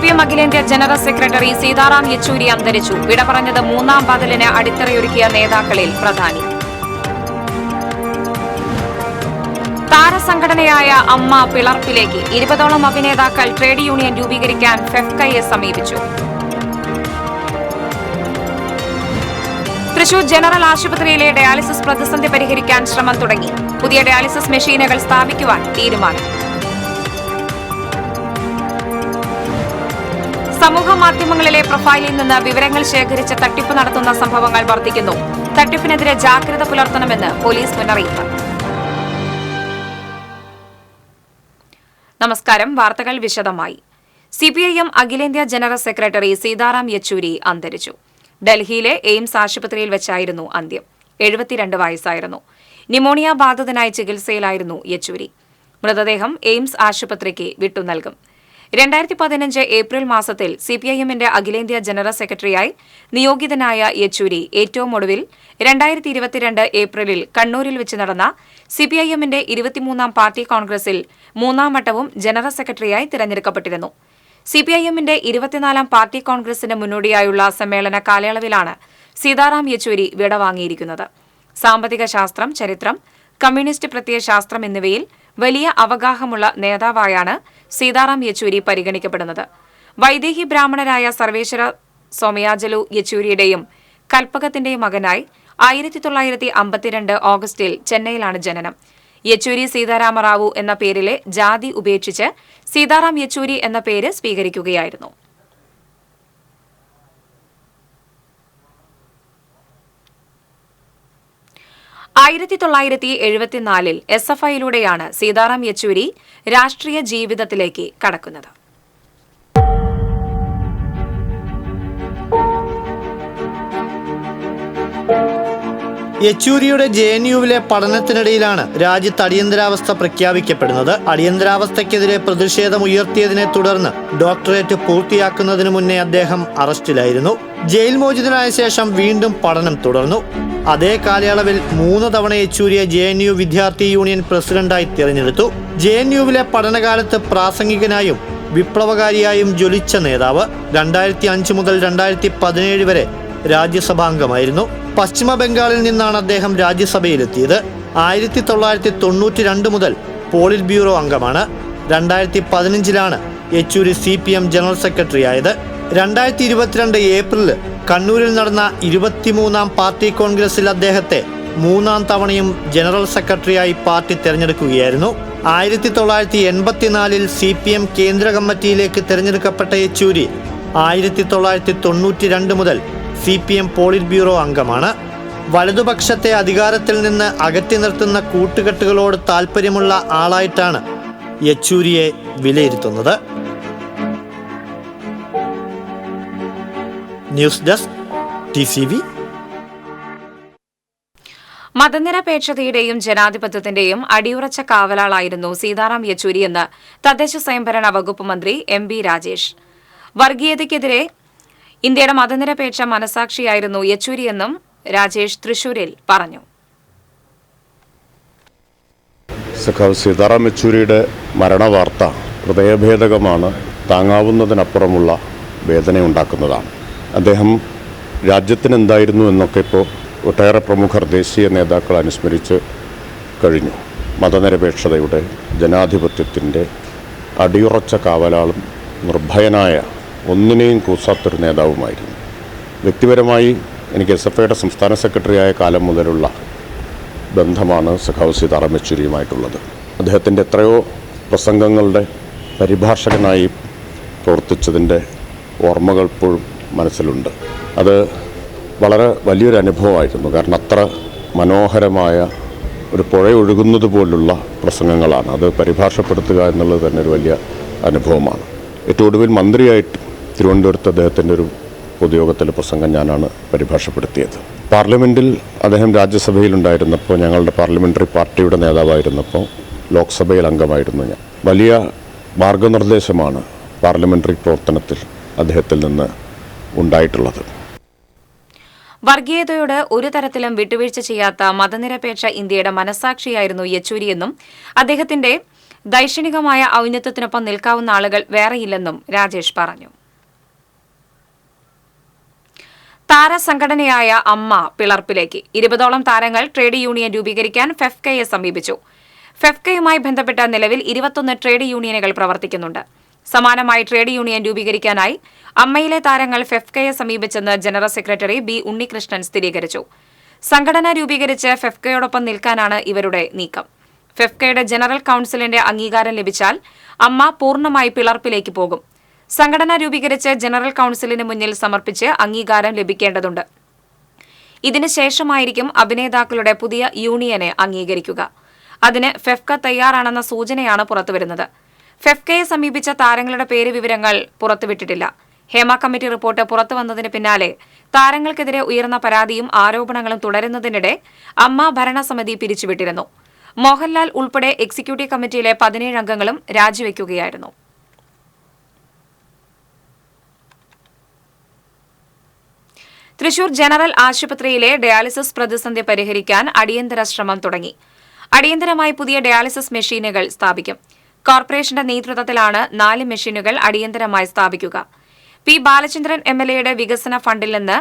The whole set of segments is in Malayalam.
CPM അഖിലേന്ത്യാ ജനറൽ സെക്രട്ടറി സീതാറാം യെച്ചൂരി അന്തരിച്ചു. വിട പറഞ്ഞത് മൂന്നാം ബദലിന് അടിത്തറയൊരുക്കിയ നേതാക്കളിൽ പ്രധാനി. താരസംഘടനയായ അമ്മ പിളർപ്പിലേക്ക് 20ഓളം അഭിനേതാക്കൾ ട്രേഡ് യൂണിയൻ രൂപീകരിക്കാൻ ഫെഫ്കയെ സമീപിച്ചു. തൃശൂർ ജനറൽ ആശുപത്രിയിലെ ഡയാലിസിസ് പ്രതിസന്ധി പരിഹരിക്കാൻ ശ്രമം തുടങ്ങി. പുതിയ ഡയാലിസിസ് മെഷീനുകൾ സ്ഥാപിക്കുവാൻ തീരുമാനം. സമൂഹ മാധ്യമങ്ങളിലെ പ്രൊഫൈലിൽ നിന്ന് വിവരങ്ങൾ ശേഖരിച്ച് തട്ടിപ്പ് നടത്തുന്ന സംഭവങ്ങൾ വർദ്ധിക്കുന്നു. തട്ടിപ്പിനെതിരെ ജാഗ്രത പുലർത്തണമെന്ന് പോലീസ് മുന്നറിയിപ്പ്. നമസ്കാരം. വാർത്തകൾ വിശദമായി. CPIM അഖിലേന്ത്യാ ജനറൽ സെക്രട്ടറി സീതാറാം യെച്ചൂരി അന്തരിച്ചു. ഡൽഹിയിലെ എയിംസ് ആശുപത്രിയിൽ വെച്ചായിരുന്നു അന്ത്യം. 72 വയസ്സായിരുന്നു. ന്യൂമോണിയ ബാധിതനായി ചികിത്സയിലായിരുന്നു യെച്ചൂരി. മൃതദേഹം എയിംസ് ആശുപത്രിക്ക് വിട്ടുനൽകും. 2015 ഏപ്രിൽ മാസത്തിൽ CPIMന്റെ അഖിലേന്ത്യാ ജനറൽ സെക്രട്ടറിയായി നിയോഗിതനായ യെച്ചൂരി ഏറ്റവും ഒടുവിൽ 2022 ഏപ്രിലിൽ കണ്ണൂരിൽ വെച്ച് നടന്ന CPIMന്റെ 23ാം പാർട്ടി കോൺഗ്രസിൽ മൂന്നാം വട്ടവും ജനറൽ സെക്രട്ടറിയായി തിരഞ്ഞെടുക്കപ്പെട്ടിരുന്നു. CPIMന്റെ 24ാം പാർട്ടി കോൺഗ്രസിന് മുന്നോടിയായുള്ള സമ്മേളന കാലയളവിലാണ് സീതാറാം യെച്ചൂരി വിടവാങ്ങിയിരിക്കുന്നത്. സാമ്പത്തിക ശാസ്ത്രം, ചരിത്രം, കമ്മ്യൂണിസ്റ്റ് പ്രത്യയശാസ്ത്രം എന്നിവയിൽ വലിയ അവഗാഹമുള്ള നേതാവായാണ് സീതാറാം യെച്ചൂരി പരിഗണിക്കപ്പെടുന്നത്. വൈദേഹി ബ്രാഹ്മണരായ സർവേശ്വര സോമയാജലു യെച്ചൂരിയുടെയും കൽപ്പകത്തിന്റെയും മകനായി 1952 ഓഗസ്റ്റിൽ ചെന്നൈയിലാണ് ജനനം. യെച്ചൂരി സീതാരാമറാവു എന്ന പേരിലെ ജാതി ഉപേക്ഷിച്ച് സീതാറാം യെച്ചൂരി എന്ന പേര് സ്വീകരിക്കുകയായിരുന്നു. SFIയിലൂടെയാണ് സീതാറാം യെച്ചൂരി രാഷ്ട്രീയ ജീവിതത്തിലേക്ക് കടക്കുന്നത്. യെച്ചൂരിയുടെ JNUവിലെ പഠനത്തിനിടയിലാണ് രാജ്യത്ത് അടിയന്തരാവസ്ഥ പ്രഖ്യാപിക്കപ്പെടുന്നത്. അടിയന്തരാവസ്ഥയ്ക്കെതിരെ പ്രതിഷേധമുയർത്തിയതിനെ തുടർന്ന് ഡോക്ടറേറ്റ് പൂർത്തിയാക്കുന്നതിനു മുന്നേ അദ്ദേഹം അറസ്റ്റിലായിരുന്നു. ജയിൽ മോചിതനായ ശേഷം വീണ്ടും പഠനം തുടർന്നു. അതേ കാലയളവിൽ 3 തവണ യെച്ചൂരിയെ JNU വിദ്യാർത്ഥി യൂണിയൻ പ്രസിഡന്റായി തിരഞ്ഞെടുത്തു. JNUവിലെ പഠനകാലത്ത് പ്രാസംഗികനായും വിപ്ലവകാരിയായും ജ്വലിച്ച നേതാവ് 2005 മുതൽ 2017 വരെ രാജ്യസഭാംഗമായിരുന്നു. പശ്ചിമ ബംഗാളിൽ നിന്നാണ് അദ്ദേഹം രാജ്യസഭയിലെത്തിയത്. 1992 മുതൽ പോളിറ്റ് ബ്യൂറോ അംഗമാണ്. 2015 യെച്ചൂരി CPM ജനറൽ സെക്രട്ടറി ആയത്. 2022 ഏപ്രിലിൽ കണ്ണൂരിൽ നടന്ന 23ാം പാർട്ടി കോൺഗ്രസിൽ അദ്ദേഹത്തെ 3ാം തവണയും ജനറൽ സെക്രട്ടറിയായി പാർട്ടി തെരഞ്ഞെടുക്കുകയായിരുന്നു. 1984 CPM കേന്ദ്ര കമ്മിറ്റിയിലേക്ക് തെരഞ്ഞെടുക്കപ്പെട്ട യെച്ചൂരി 1992 മുതൽ CPM പോളിറ്റ് ബ്യൂറോ അംഗമാണ്. വലതുപക്ഷത്തെ അധികാരത്തിൽ നിന്ന് അകറ്റി നിർത്തുന്ന കൂട്ടുകെട്ടുകളോട് താൽപ്പര്യമുള്ള ആളായിട്ടാണ് യെച്ചൂരിയെ വിലയിരുത്തുന്നത്. News desk TCV. മതനിരപേക്ഷതയുടെയും ജനാധിപത്യത്തിന്റെയും അടിയുറച്ച കാവലാളായിരുന്നു സീതാറാം യെച്ചൂരിയെന്ന് തദ്ദേശ സ്വയംഭരണ വകുപ്പ് മന്ത്രി MB രാജേഷ്. വർഗീയതയ്ക്കെതിരെ ഇന്ത്യയുടെ മതനിരപേക്ഷ മനസാക്ഷിയായിരുന്നു യെച്ചൂരിയെന്നും രാജേഷ് തൃശൂരിൽ പറഞ്ഞു. സഖാവ് സീതാറാം യെച്ചൂരിയുടെ മരണവാർത്ത ഹൃദയഭേദകമാണ്. താങ്ങാവുന്നതിനപ്പുറമുള്ള വേദനയുണ്ടാക്കുന്നതാണ്. അദ്ദേഹം രാജ്യത്തിനെന്തായിരുന്നു എന്നൊക്കെ ഇപ്പോൾ ഒട്ടേറെ പ്രമുഖർ ദേശീയ നേതാക്കൾ അനുസ്മരിച്ച് കഴിഞ്ഞു. മതനിരപേക്ഷതയുടെ, ജനാധിപത്യത്തിൻ്റെ അടിയുറച്ച കാവലാളും നിർഭയനായ, ഒന്നിനെയും കൂസാത്തൊരു നേതാവുമായിരുന്നു. വ്യക്തിപരമായി എനിക്ക് SFIയുടെ സംസ്ഥാന സെക്രട്ടറിയായ കാലം മുതലുള്ള ബന്ധമാണ് സഖാവ് സീതാറാം യെച്ചൂരിയുമായിട്ടുള്ളത്. അദ്ദേഹത്തിൻ്റെ എത്രയോ പ്രസംഗങ്ങളുടെ പരിഭാഷകനായി പ്രവർത്തിച്ചതിൻ്റെ ഓർമ്മകൾ ഇപ്പോഴും മനസ്സിലുണ്ട്. അത് വളരെ വലിയൊരു അനുഭവമായിരുന്നു. കാരണം അത്ര മനോഹരമായ ഒരു പുഴ ഒഴുകുന്നത് പോലുള്ള പ്രസംഗങ്ങളാണ്. അത് പരിഭാഷപ്പെടുത്തുക എന്നുള്ളത് തന്നെ ഒരു വലിയ അനുഭവമാണ്. ഏറ്റവും ഒടുവിൽ മന്ത്രിയായിട്ട് തിരുവനന്തപുരത്ത് അദ്ദേഹത്തിൻ്റെ ഒരു പൊതുയോഗത്തിലെ പ്രസംഗം ഞാനാണ് പരിഭാഷപ്പെടുത്തിയത്. പാർലമെൻറ്റിൽ അദ്ദേഹം രാജ്യസഭയിലുണ്ടായിരുന്നപ്പോൾ, ഞങ്ങളുടെ പാർലമെൻ്ററി പാർട്ടിയുടെ നേതാവായിരുന്നപ്പോൾ, ലോക്സഭയിൽ അംഗമായിരുന്നു ഞാൻ. വലിയ മാർഗനിർദ്ദേശമാണ് പാർലമെൻ്ററി പ്രവർത്തനത്തിൽ അദ്ദേഹത്തിൽ നിന്ന് ഉണ്ടായിട്ടുള്ളത്. വർഗീയതയോട് ഒരു തരത്തിലും വിട്ടുവീഴ്ച ചെയ്യാത്ത മതനിരപേക്ഷ ഇന്ത്യയുടെ മനസാക്ഷിയായിരുന്നു യെച്ചൂരിയെന്നും അദ്ദേഹത്തിന്റെ ദൈക്ഷണികമായ ഔന്നത്യത്തിനൊപ്പം നിൽക്കാവുന്ന ആളുകൾ വേറെയില്ലെന്നും രാജേഷ് പറഞ്ഞു. താരസംഘടനയായ അമ്മ പിളർപ്പിലേക്ക് 20ഓളം താരങ്ങൾ ട്രേഡ് യൂണിയൻ രൂപീകരിക്കാൻ ഫെഫ്കയെ സമീപിച്ചു. ഫെഫ്കയുമായി ബന്ധപ്പെട്ട നിലവിൽ 21 ട്രേഡ് യൂണിയനുകൾ പ്രവർത്തിക്കുന്നുണ്ട്. സമാനമായി ട്രേഡ് യൂണിയൻ രൂപീകരിക്കാനായി അമ്മയിലെ താരങ്ങൾ ഫെഫ്കയെ സമീപിച്ചെന്ന് ജനറൽ സെക്രട്ടറി ബി ഉണ്ണികൃഷ്ണൻ സ്ഥിരീകരിച്ചു. സംഘടന രൂപീകരിച്ച് ഫെഫ്കയോടൊപ്പം നിൽക്കാനാണ് ഇവരുടെ നീക്കം. ഫെഫ്കയുടെ ജനറൽ കൌൺസിലിന്റെ അംഗീകാരം ലഭിച്ചാൽ അമ്മ പൂർണ്ണമായി പിളർപ്പിലേക്ക് പോകും. സംഘടന രൂപീകരിച്ച് ജനറൽ കൌൺസിലിന് മുന്നിൽ സമർപ്പിച്ച് അംഗീകാരം ലഭിക്കേണ്ടതുണ്ട്. ഇതിനുശേഷമായിരിക്കും അഭിനേതാക്കളുടെ പുതിയ യൂണിയനെ അംഗീകരിക്കുക. അതിന് ഫെഫ്ക തയ്യാറാണെന്ന സൂചനയാണ് പുറത്തുവരുന്നത്. ഫെഫ്കയെ സമീപിച്ച താരങ്ങളുടെ പേര് വിവരങ്ങൾ പുറത്തുവിട്ടിട്ടില്ല. ഹേമ കമ്മിറ്റി റിപ്പോർട്ട് പുറത്തുവന്നതിന് പിന്നാലെ താരങ്ങൾക്കെതിരെ ഉയർന്ന പരാതിയും ആരോപണങ്ങളും തുടരുന്നതിനിടെ അമ്മ ഭരണസമിതി പിരിച്ചുവിട്ടിരുന്നു. മോഹൻലാൽ ഉൾപ്പെടെ എക്സിക്യൂട്ടീവ് കമ്മിറ്റിയിലെ 17 അംഗങ്ങളും രാജിവെക്കുകയായിരുന്നു. തൃശൂർ ജനറൽ ആശുപത്രിയിലെ ഡയാലിസിസ് പ്രതിസന്ധി പരിഹരിക്കാൻ അടിയന്തര ശ്രമം തുടങ്ങി. അടിയന്തരമായി പുതിയ ഡയാലിസിസ് മെഷീനുകൾ സ്ഥാപിക്കും. കോർപ്പറേഷന്റെ നേതൃത്വത്തിലാണ് 4 മെഷീനുകൾ അടിയന്തരമായി സ്ഥാപിക്കുക. പി ബാലചന്ദ്രൻ MLAയുടെ വികസന ഫണ്ടിൽ നിന്ന്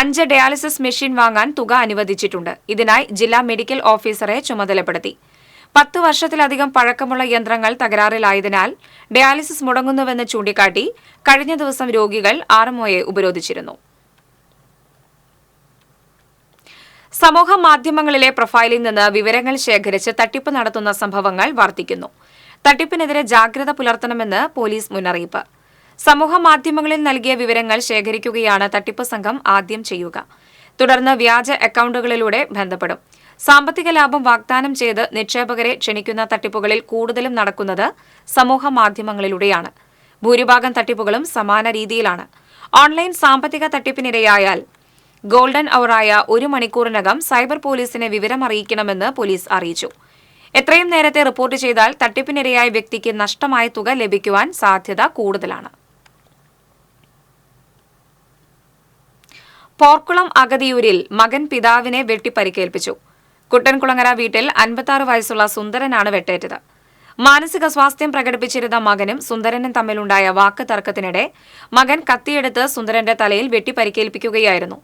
5 ഡയാലിസിസ് മെഷീൻ വാങ്ങാൻ തുക അനുവദിച്ചിട്ടുണ്ട്. ഇതിനായി ജില്ലാ മെഡിക്കൽ ഓഫീസറെ ചുമതലപ്പെടുത്തി. 10 വർഷത്തിലധികം പഴക്കമുള്ള യന്ത്രങ്ങൾ തകരാറിലായതിനാൽ ഡയാലിസിസ് മുടങ്ങുന്നുവെന്ന് ചൂണ്ടിക്കാട്ടി കഴിഞ്ഞ ദിവസം രോഗികൾ RMOയെ ഉപരോധിച്ചിരുന്നു. സമൂഹ മാധ്യമങ്ങളിലെ പ്രൊഫൈലിൽ നിന്ന് വിവരങ്ങൾ ശേഖരിച്ച് തട്ടിപ്പ് നടത്തുന്ന സംഭവങ്ങൾ വർദ്ധിക്കുന്നു. തട്ടിപ്പിനെതിരെ ജാഗ്രത പുലർത്തണമെന്ന് പോലീസ് മുന്നറിയിപ്പ്. സമൂഹ മാധ്യമങ്ങളിൽ നൽകിയ വിവരങ്ങൾ ശേഖരിക്കുകയാണ് തട്ടിപ്പ് സംഘം ആദ്യം ചെയ്യുക. തുടർന്ന് വ്യാജ അക്കൌണ്ടുകളിലൂടെ ബന്ധപ്പെടും. സാമ്പത്തിക ലാഭം വാഗ്ദാനം ചെയ്ത് നിക്ഷേപകരെ ക്ഷണിക്കുന്ന തട്ടിപ്പുകളിൽ കൂടുതലും നടക്കുന്നത് സമൂഹ മാധ്യമങ്ങളിലൂടെയാണ്. ഭൂരിഭാഗം തട്ടിപ്പുകളും സമാന രീതിയിലാണ്. ഓൺലൈൻ സാമ്പത്തിക തട്ടിപ്പിനിരയായാൽ ഗോൾഡൻ അവറായ 1 മണിക്കൂറിനകം സൈബർ പോലീസിനെ വിവരം അറിയിക്കണമെന്ന് പോലീസ് അറിയിച്ചു. എത്രയും നേരത്തെ റിപ്പോർട്ട് ചെയ്താൽ തട്ടിപ്പിനിരയായ വ്യക്തിക്ക് നഷ്ടമായ തുക ലഭിക്കുവാൻ സാധ്യത കൂടുതലാണ്. പോർക്കുളം അഗതിയൂരിൽ മകൻ പിതാവിനെ വെട്ടിപ്പരിക്കേൽപ്പിച്ചു. കുട്ടൻകുളങ്ങര വീട്ടിൽ 56 വയസ്സുള്ള സുന്ദരനാണ് വെട്ടേറ്റത്. മാനസിക സ്വാസ്ഥ്യം പ്രകടിപ്പിച്ചിരുന്ന മകനും സുന്ദരനും തമ്മിലുണ്ടായ വാക്ക് തർക്കത്തിനിടെ മകൻ കത്തിയെടുത്ത് സുന്ദരന്റെ തലയിൽ വെട്ടിപ്പരിക്കേൽപ്പിക്കുകയായിരുന്നു.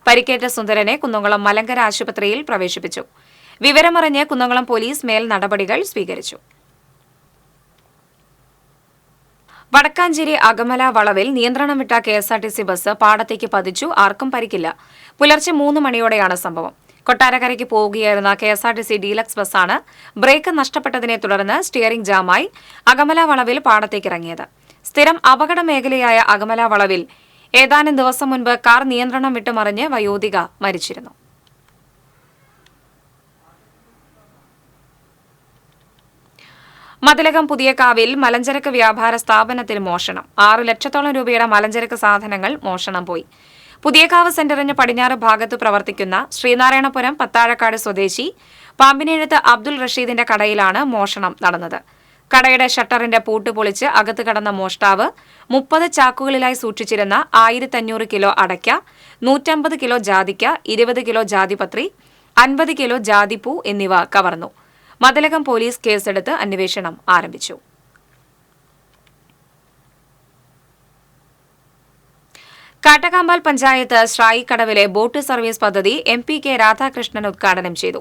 പരിക്കേറ്റ സുന്ദരനെ കുന്നംകുളം മലങ്കര ആശുപത്രിയിൽ പ്രവേശിപ്പിച്ചു. വിവരമറിഞ്ഞ് കുന്നംകുളം പോലീസ് മേൽ നടപടികൾ സ്വീകരിച്ചു. വടക്കാഞ്ചേരി അകമല വളവിൽ നിയന്ത്രണം വിട്ട KSRTC ബസ് പാടത്തേക്ക് പതിച്ചു. ആർക്കും പരിക്കില്ല. പുലർച്ചെ 3 മണിയോടെയാണ് സംഭവം. കൊട്ടാരക്കരയ്ക്ക് പോവുകയായിരുന്ന KSRTC ഡീലക്സ് ബസ്സാണ് ബ്രേക്ക് നഷ്ടപ്പെട്ടതിനെ തുടർന്ന് സ്റ്റിയറിംഗ് ജാമായി അകമല വളവിൽ പാടത്തേക്കിറങ്ങിയത്. സ്ഥിരം അപകട മേഖലയായ അകമല വളവിൽ ഏതാനും ദിവസം മുൻപ് കാർ നിയന്ത്രണം വിട്ട് മറിഞ്ഞ് വയോധിക മരിച്ചിരുന്നു. മതിലകം പുതിയകാവിൽ മലഞ്ചരക്ക് വ്യാപാര സ്ഥാപനത്തിൽ മോഷണം. 6 ലക്ഷത്തോളം രൂപയുടെ മലഞ്ചരക്ക് സാധനങ്ങൾ മോഷണം പോയി. പുതിയകാവ് സെന്ററിന് പടിഞ്ഞാറ് ഭാഗത്ത് പ്രവർത്തിക്കുന്ന ശ്രീനാരായണപുരം പത്താഴക്കാട് സ്വദേശി പാമ്പിനെഴുത്ത് അബ്ദുൾ റഷീദിന്റെ കടയിലാണ് മോഷണം നടന്നത്. കടയുടെ ഷട്ടറിന്റെ പൂട്ട് പൊളിച്ച് അകത്ത് കടന്ന മോഷ്ടാവ് 30 ചാക്കുകളിലായി സൂക്ഷിച്ചിരുന്ന 1500 കിലോ അടയ്ക്ക, 150 കിലോ ജാതിക്ക, 20 കിലോ ജാതിപത്രി, 50 കിലോ ജാതിപ്പൂ എന്നിവ കവർന്നു. മതിലകം പോലീസ് കേസെടുത്ത് അന്വേഷണം ആരംഭിച്ചു. കാട്ടകാമ്പാൽ പഞ്ചായത്ത് ശ്രായിക്കടവിലെ ബോട്ട് സർവീസ് പദ്ധതി MP.K. രാധാകൃഷ്ണൻ ഉദ്ഘാടനം ചെയ്തു.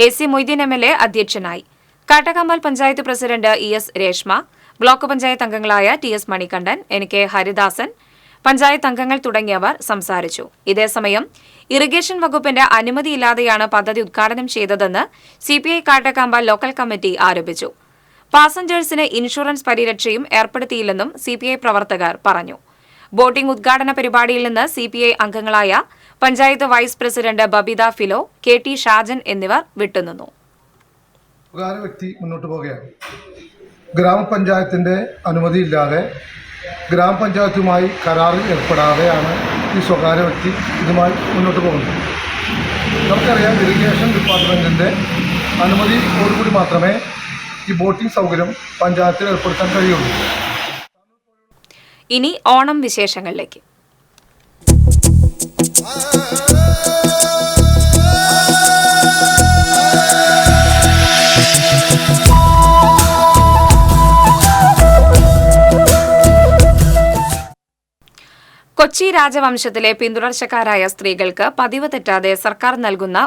AC മൊയ്തീൻ MLA അധ്യക്ഷനായി. Kattakampal panchayat president ES Reshma, block panchayat അംഗങ്ങളായ TS മണികണ്ഠൻ, NK ഹരിദാസൻ, പഞ്ചായത്ത് അംഗങ്ങൾ തുടങ്ങിയവർ സംസാരിച്ചു. ഇതേസമയം ഇറിഗേഷൻ വകുപ്പിന്റെ അനുമതിയില്ലാതെയാണ് പദ്ധതി ഉദ്ഘാടനം ചെയ്തതെന്ന് CPI കാട്ടകാമ്പാൽ ലോക്കൽ കമ്മിറ്റി ആരോപിച്ചു. പാസഞ്ചേഴ്സിന് ഇൻഷുറൻസ് പരിരക്ഷയും ഏർപ്പെടുത്തിയില്ലെന്നും CPI പ്രവർത്തകർ പറഞ്ഞു. ബോട്ടിംഗ് ഉദ്ഘാടന പരിപാടിയിൽ നിന്ന് CPI അംഗങ്ങളായ panchayat vice president Babitha Philo, KT Shajan എന്നിവർ വിട്ടുനിന്നു. സ്വകാര്യ വ്യക്തി മുന്നോട്ട് പോവുകയാണ്. ഗ്രാമപഞ്ചായത്തിൻ്റെ അനുമതിയില്ലാതെ ഗ്രാമപഞ്ചായത്തുമായി കരാറിൽ ഏർപ്പെടാതെയാണ് ഈ സ്വകാര്യ വ്യക്തി ഇതുമായി മുന്നോട്ട് പോകുന്നത്. നമുക്കറിയാം, ഇറിഗേഷൻ ഡിപ്പാർട്ട്മെൻറ്റിൻ്റെ അനുമതിയോടുകൂടി മാത്രമേ ഈ ബോട്ടിംഗ് സൗകര്യം പഞ്ചായത്തിൽ ഏർപ്പെടുത്താൻ കഴിയുള്ളൂ. ഇനി ഓണം വിശേഷങ്ങളിലേക്ക്. കൊച്ചി രാജവംശത്തിലെ പിന്തുടർച്ചക്കാരായ സ്ത്രീകൾക്ക് പതിവ് തെറ്റാതെ സർക്കാർ നൽകുന്ന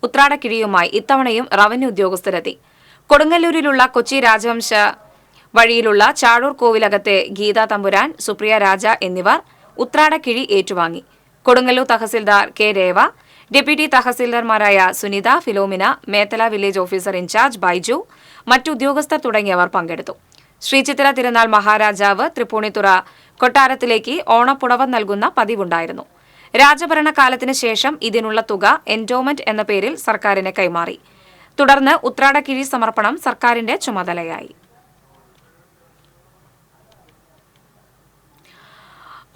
ഉത്രാടക്കിഴിയുമായി ഇത്തവണയും റവന്യൂ ഉദ്യോഗസ്ഥരെത്തി. കൊടുങ്ങല്ലൂരിലുള്ള കൊച്ചി രാജവംശ വഴിയിലുള്ള ചാഴൂർ കോവിലകത്തെ ഗീതാ തമ്പുരാൻ, സുപ്രിയ രാജ എന്നിവർ ഉത്രാടക്കിഴി ഏറ്റുവാങ്ങി. കൊടുങ്ങല്ലൂർ തഹസിൽദാർ കെ രേവ, ഡെപ്യൂട്ടി തഹസിൽദാർമാരായ Sunitha, Philomina, Methala village officer incharge Baiju, മറ്റുദ്യോഗസ്ഥർ തുടങ്ങിയവർ പങ്കെടുത്തു. ശ്രീചിത്തിര തിരുനാൾ മഹാരാജാവ് തൃപ്പൂണിത്തുറ കൊട്ടാരത്തിലേക്ക് ഓണപ്പുടവ നൽകുന്ന പതിവുണ്ടായിരുന്നു. രാജഭരണകാലത്തിന് ശേഷം ഇതിനുള്ള തുക എൻഡോമെന്റ് എന്ന പേരിൽ സർക്കാരിന് കൈമാറി. തുടർന്ന് ഉത്രാടക്കിഴി സമർപ്പണം സർക്കാരിന്റെ ചുമതലയായി.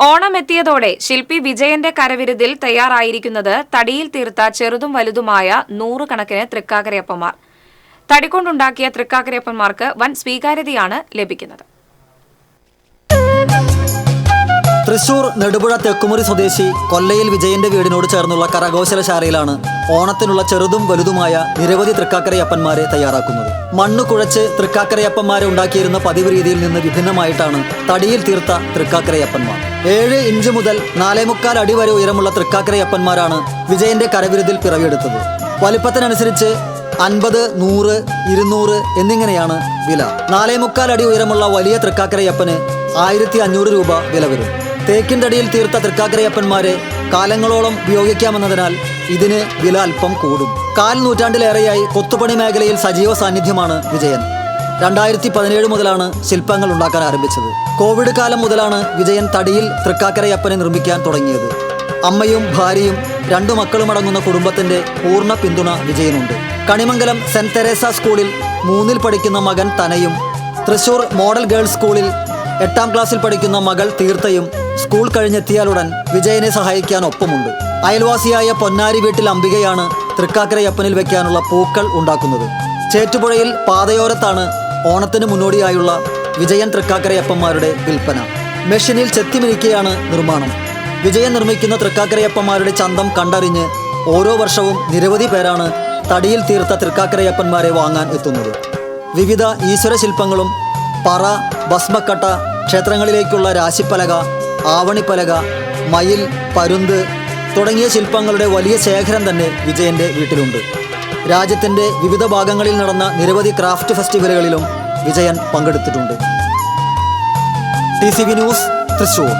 ഓണമെത്തിയതോടെ ശില്പി വിജയന്റെ കരവിരുതിൽ തയ്യാറായിരിക്കുന്നത് തടിയിൽ തീർത്ത ചെറുതും വലുതുമായ 100 കണക്കിന് തൃക്കാക്കരയപ്പന്മാർ. തടികൊണ്ടുണ്ടാക്കിയ തൃക്കാക്കരയപ്പന്മാർക്ക് വൻ സ്വീകാര്യതയാണ് ലഭിക്കുന്നത്. തൃശൂർ നെടുപുഴ തെക്കുമുറി സ്വദേശി കൊല്ലയിൽ വിജയന്റെ വീടിനോട് ചേർന്നുള്ള കരകൗശലശാലയിലാണ് ഓണത്തിനുള്ള ചെറുതും വലുതുമായ നിരവധി തൃക്കാക്കരയപ്പന്മാരെ തയ്യാറാക്കുന്നത്. മണ്ണ് കുഴച്ച് തൃക്കാക്കരയപ്പന്മാരെ ഉണ്ടാക്കിയിരുന്ന പതിവ് രീതിയിൽ നിന്ന് വിഭിന്നമായിട്ടാണ് തടിയിൽ തീർത്ത തൃക്കാക്കരയപ്പന്മാർ. 7 ഇഞ്ച് മുതൽ 4.25 അടി വരെ ഉയരമുള്ള തൃക്കാക്കരയപ്പന്മാരാണ് വിജയന്റെ കരവിരുതിൽ പിറവിയെടുത്തത്. വലിപ്പത്തിനനുസരിച്ച് 50, 100, 200 എന്നിങ്ങനെയാണ് വില. 4.25 അടി ഉയരമുള്ള വലിയ തൃക്കാക്കരയപ്പന് 1500 രൂപ വില വരും. തേക്കിൻ തടിയിൽ തീർത്ത തൃക്കാക്കരയപ്പന്മാരെ കാലങ്ങളോളം ഉപയോഗിക്കാമെന്നതിനാൽ ഇതിന് വില അല്പം കൂടും. 4 നൂറ്റാണ്ടിലേറെയായി കൊത്തുപണി മേഖലയിൽ സജീവ സാന്നിധ്യമാണ് വിജയൻ. 2017 മുതലാണ് ശില്പങ്ങൾ ഉണ്ടാക്കാൻ ആരംഭിച്ചത്. കോവിഡ് കാലം മുതലാണ് വിജയൻ തടിയിൽ തൃക്കാക്കരയപ്പനെ നിർമ്മിക്കാൻ തുടങ്ങിയത്. അമ്മയും ഭാര്യയും 2 മക്കളും അടങ്ങുന്ന കുടുംബത്തിന്റെ പൂർണ്ണ പിന്തുണ വിജയനുണ്ട്. കണിമംഗലം സെന്റ് തെരേസ സ്കൂളിൽ 3ൽ പഠിക്കുന്ന മകൻ തനയും, തൃശൂർ മോഡൽ ഗേൾസ് സ്കൂളിൽ 8ാം ക്ലാസ്സിൽ പഠിക്കുന്ന മകൾ തീർത്ഥയും സ്കൂൾ കഴിഞ്ഞെത്തിയാലുടൻ വിജയനെ സഹായിക്കാൻ ഒപ്പമുണ്ട്. അയൽവാസിയായ പൊന്നാരി വീട്ടിൽ അംബികയാണ് തൃക്കാക്കരയപ്പനിൽ വെക്കാനുള്ള പൂക്കൾ ഉണ്ടാക്കുന്നത്. ചേറ്റുപുഴയിൽ പാതയോരത്താണ് ഓണത്തിന് മുന്നോടിയായുള്ള വിജയൻ തൃക്കാക്കരയപ്പന്മാരുടെ വിൽപ്പന. മെഷീനിൽ ചെത്തിമിനിക്കുകയാണ് നിർമ്മാണം. വിജയൻ നിർമ്മിക്കുന്ന തൃക്കാക്കരയപ്പന്മാരുടെ ചന്തം കണ്ടറിഞ്ഞ് ഓരോ വർഷവും നിരവധി പേരാണ് തടിയിൽ തീർത്ത തൃക്കാക്കരയപ്പന്മാരെ വാങ്ങാൻ എത്തുന്നത്. വിവിധ ഈശ്വരശില്പങ്ങളും പറ, ഭസ്മക്കട്ട, ക്ഷേത്രങ്ങളിലേക്കുള്ള രാശിപ്പലക, ആവണിപ്പലക, മയിൽ, പരുന്ത് തുടങ്ങിയ ശില്പങ്ങളുടെ വലിയ ശേഖരം തന്നെ വിജയന്റെ വീട്ടിലുണ്ട്. രാജ്യത്തിന്റെ വിവിധ ഭാഗങ്ങളിൽ നടന്ന നിരവധി ക്രാഫ്റ്റ് ഫെസ്റ്റിവലുകളിലും വിജയൻ പങ്കെടുത്തിട്ടുണ്ട്. TCV news, Thrissur.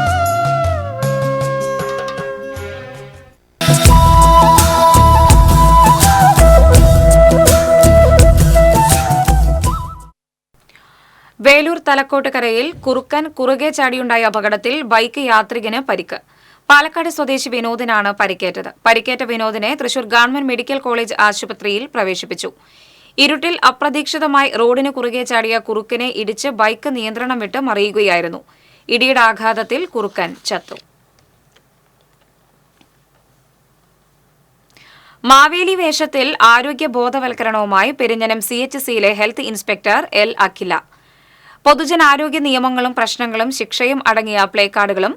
വേലൂർ തലക്കോട്ടുകരയിൽ കുറുക്കൻ കുറുകെ ചാടിയുണ്ടായ അപകടത്തിൽ ബൈക്ക് യാത്രികന് പരിക്ക്. പാലക്കാട് സ്വദേശി വിനോദിനാണ് പരിക്കേറ്റത്. പരിക്കേറ്റ വിനോദിനെ തൃശൂർ ഗവൺമെന്റ് മെഡിക്കൽ കോളേജ് ആശുപത്രിയിൽ പ്രവേശിപ്പിച്ചു. ഇരുട്ടിൽ അപ്രതീക്ഷിതമായി റോഡിന് കുറുകെ ചാടിയ കുറുക്കനെ ഇടിച്ച് ബൈക്ക് നിയന്ത്രണം വിട്ട് മറിയുകയായിരുന്നു. ഇടിയുടെ ആഘാതത്തിൽ കുറുക്കൻ ചത്തു. മാവേലി വേഷത്തിൽ ആരോഗ്യ ബോധവൽക്കരണവുമായി പെരിഞ്ഞനം CHCയിലെ ഹെൽത്ത് ഇൻസ്പെക്ടർ L. അഖില. പൊതുജനാരോഗ്യ നിയമങ്ങളും പ്രശ്നങ്ങളും ശിക്ഷയും അടങ്ങിയ പ്ലേകാർഡുകളും